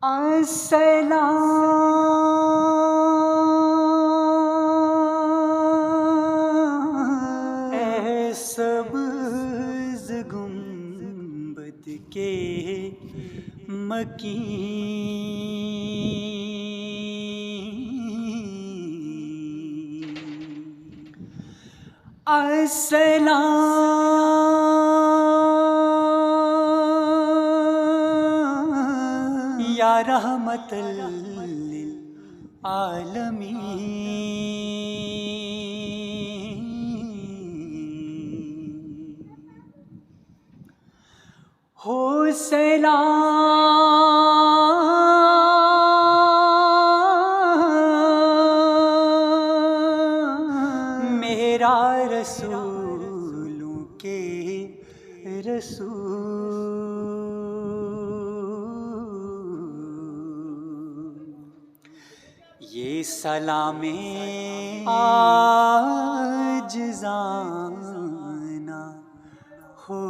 السلام اے سبز گنبد کے مکین، السلام یا رحمت للعالمین، ہو سلام میرا رسولوں کے رسول، یہ سلام عاجزانہ ہو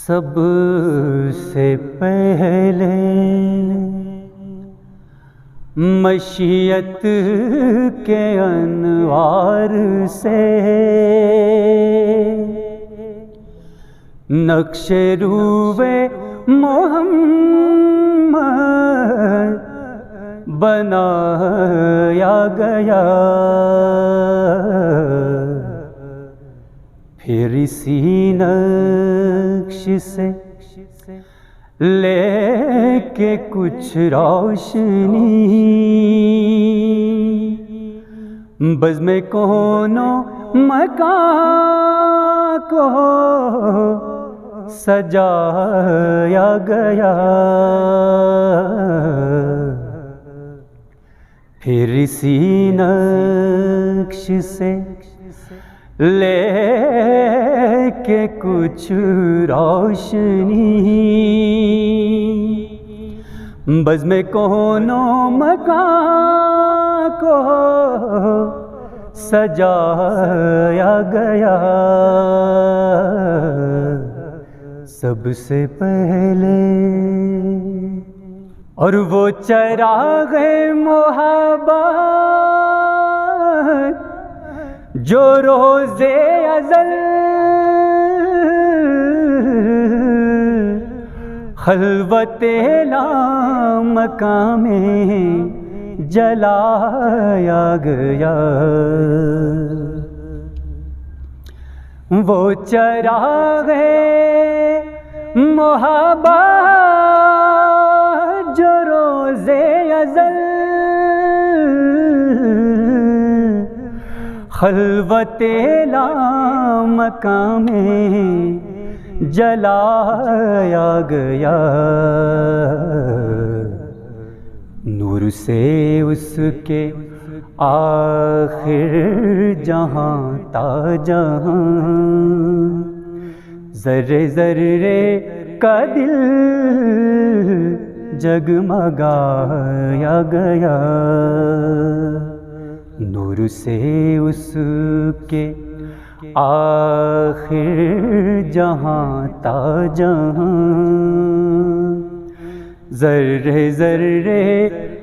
سب سے پہلے مشیت کے انوار سے نقش روئے محمد بنایا گیا، پھر اسی نقش سے لے کے کچھ روشنی بزم کون و مکان کو سجایا گیا، پھر اسی نقش سے لے کے کچھ روشنی بزم کون و مکان کو سجایا گیا، سب سے پہلے۔ اور وہ چراغ محبت جو روز ازل خلوت لامکاں میں جلایا گیا، وہ چراغ محبت جو روز ازل خلوت لامکاں میں جلایا گیا، نور سے اس کے آخر جہاں تا جہاں ذرے ذرے کا دل جگمگایا گیا، نور سے اس کے آخر جہاں تا جہاں ذرے ذرے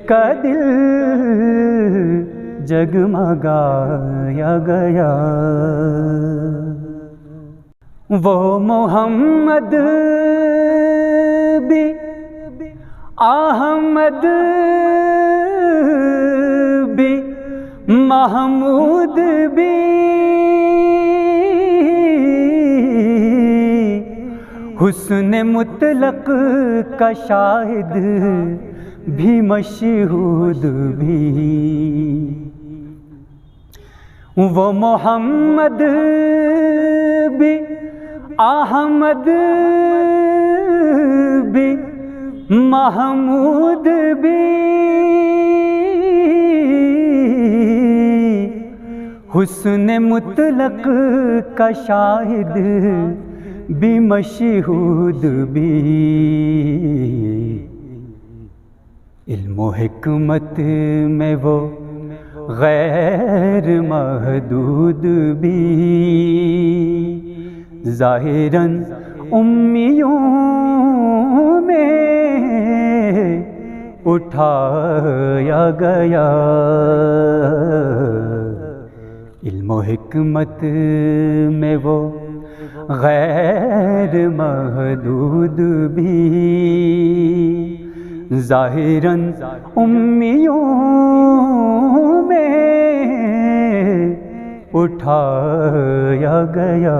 کا دل جگمگایا گیا، وہ محمد بھی احمد بھی محمود بھی حسن مطلق کا شاہد بھی مشہود بھی، وہ محمد بھی احمد بھی محمود بھی حسن مطلق کا شاہد بھی مشہود بھی، علم و حکمت میں وہ غیر محدود بھی ظاہراً امیوں میں اٹھایا گیا، علم و حکمت میں وہ غیر محدود بھی ظاہراً امیوں میں اٹھایا گیا۔